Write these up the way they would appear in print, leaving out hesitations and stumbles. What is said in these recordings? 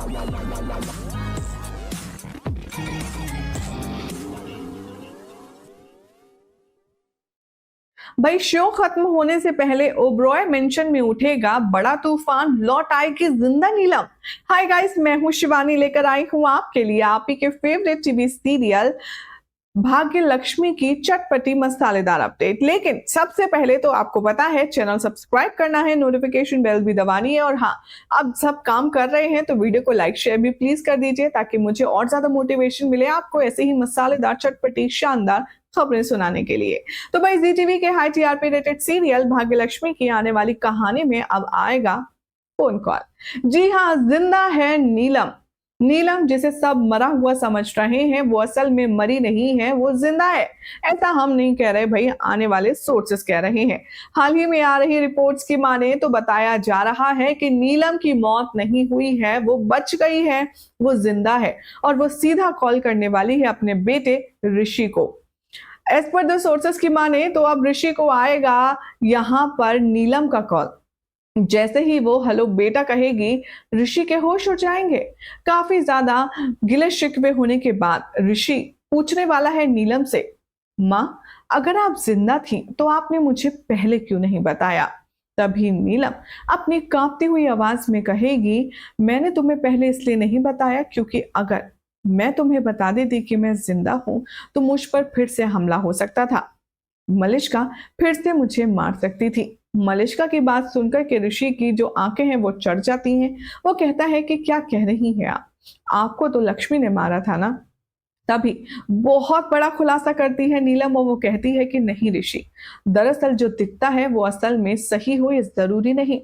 भाई शो खत्म होने से पहले ओबरॉय मेंशन में उठेगा बड़ा तूफान, लौट आएगी जिंदा नीलम। हाय गाइस, मैं हूं शिवानी, लेकर आई हूं आपके लिए आप ही के फेवरेट टीवी सीरियल भाग्य लक्ष्मी की चटपटी मसालेदार अपडेट। लेकिन सबसे पहले तो आपको पता है चैनल सब्सक्राइब करना है, नोटिफिकेशन बेल भी दबानी है, और हाँ, अब सब काम कर रहे हैं तो वीडियो को लाइक शेयर भी प्लीज कर दीजिए ताकि मुझे और ज्यादा मोटिवेशन मिले आपको ऐसे ही मसालेदार चटपटी शानदार खबरें सुनाने के लिए। तो भाई जी टीवी के हाई टीआरपी रेटेड सीरियल भाग्य लक्ष्मी की आने वाली कहानी में अब आएगा फोन कॉल। जी हाँ, जिंदा है नीलम। नीलम जिसे सब मरा हुआ समझ रहे हैं वो असल में मरी नहीं है, वो जिंदा है। ऐसा हम नहीं कह रहे भाई, आने वाले सोर्सेस कह रहे हैं। हाल ही में आ रही रिपोर्ट्स की माने तो बताया जा रहा है कि नीलम की मौत नहीं हुई है, वो बच गई है, वो जिंदा है और वो सीधा कॉल करने वाली है अपने बेटे ऋषि को। एज पर द सोर्सेस की माने तो अब ऋषि को आएगा यहाँ पर नीलम का कॉल। जैसे ही वो हेलो बेटा कहेगी, ऋषि के होश उड़ जाएंगे। काफी ज्यादा गिले शिकवे होने के बाद ऋषि पूछने वाला है नीलम से, माँ अगर आप जिंदा थी तो आपने मुझे पहले क्यों नहीं बताया। तभी नीलम अपनी कांपती हुई आवाज में कहेगी, मैंने तुम्हें पहले इसलिए नहीं बताया क्योंकि अगर मैं तुम्हें बता देती कि मैं जिंदा हूं तो मुझ पर फिर से हमला हो सकता था। मलिष्का फिर से मुझे मार सकती थी। मलिष्का की बात सुनकर के ऋषि की जो आंखें हैं वो चढ़ जाती हैं। वो कहता है कि क्या कह रही हैं आप, आपको तो लक्ष्मी ने मारा था ना। तभी बहुत बड़ा खुलासा करती है नीलम और वो कहती है कि नहीं ऋषि, दरअसल जो दिखता है वो असल में सही हो ये जरूरी नहीं।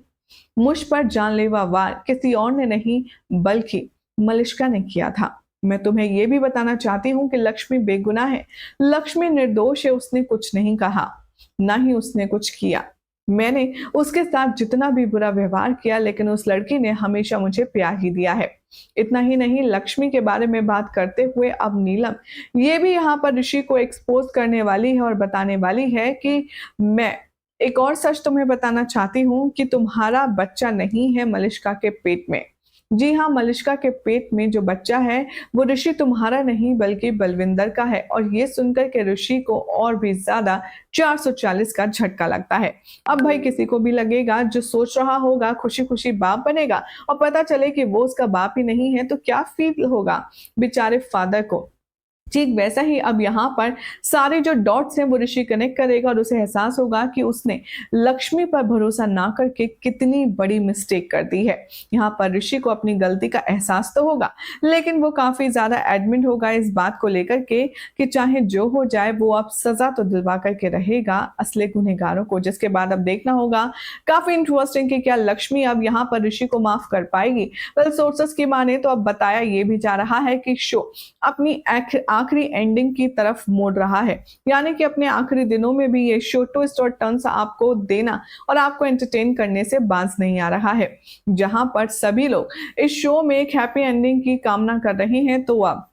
मुझ पर जानलेवा वार किसी और ने नहीं बल्कि मलिष्का ने किया था। मैं तुम्हें यह भी बताना चाहती हूँ कि लक्ष्मी बेगुनाह है, लक्ष्मी निर्दोष है, उसने कुछ नहीं कहा, ना ही उसने कुछ किया। मैंने उसके साथ जितना भी बुरा व्यवहार किया लेकिन उस लड़की ने हमेशा मुझे प्यार ही दिया है। इतना ही नहीं, लक्ष्मी के बारे में बात करते हुए अब नीलम ये भी यहाँ पर ऋषि को एक्सपोज करने वाली है और बताने वाली है कि मैं एक और सच तुम्हें बताना चाहती हूँ कि तुम्हारा बच्चा नहीं है मलिष्का के पेट में। जी हाँ, मलिष्का के पेट में जो बच्चा है वो ऋषि तुम्हारा नहीं बल्कि बलविंदर का है। और ये सुनकर के ऋषि को और भी ज्यादा 440 का झटका लगता है। अब भाई किसी को भी लगेगा, जो सोच रहा होगा खुशी खुशी बाप बनेगा और पता चले कि वो उसका बाप ही नहीं है तो क्या फील होगा बेचारे फादर को। ठीक वैसा ही अब यहाँ पर सारे जो डॉट्स हैं वो ऋषि कनेक्ट करेगा और उसे एहसास होगा कि उसने लक्ष्मी पर भरोसा ना करके कितनी बड़ी मिस्टेक कर दी है। यहाँ पर ऋषि को अपनी गलती का एहसास तो होगा लेकिन वो काफी ज्यादा एडमिट होगा इस बात को लेकर के कि चाहे जो हो जाए वो अब सजा तो दिलवा करके रहेगा असली गुनहगारों को। जिसके बाद अब देखना होगा काफी इंटरेस्टिंग कि क्या लक्ष्मी अब यहाँ पर ऋषि को माफ कर पाएगी। वेल सोर्सेस की माने तो अब बताया ये भी जा रहा है कि शो अपनी आखिरी एंडिंग की तरफ मोड़ रहा है, यानी कि अपने आखिरी दिनों में भी ये शो ट्विस्ट और टर्न्स आपको देना और आपको एंटरटेन करने से बाज नहीं आ रहा है। जहां पर सभी लोग इस शो में एक हैप्पी एंडिंग की कामना कर रहे हैं तो अब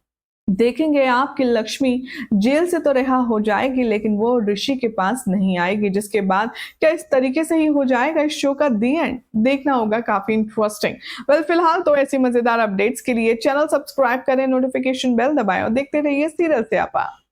देखेंगे आप कि लक्ष्मी जेल से तो रिहा हो जाएगी लेकिन वो ऋषि के पास नहीं आएगी। जिसके बाद क्या इस तरीके से ही हो जाएगा इस शो का दी एंड, देखना होगा काफी इंटरेस्टिंग। वेल फिलहाल तो ऐसी मजेदार अपडेट्स के लिए चैनल सब्सक्राइब करें, नोटिफिकेशन बेल दबाएं और देखते रहिए सीरियल से आपा।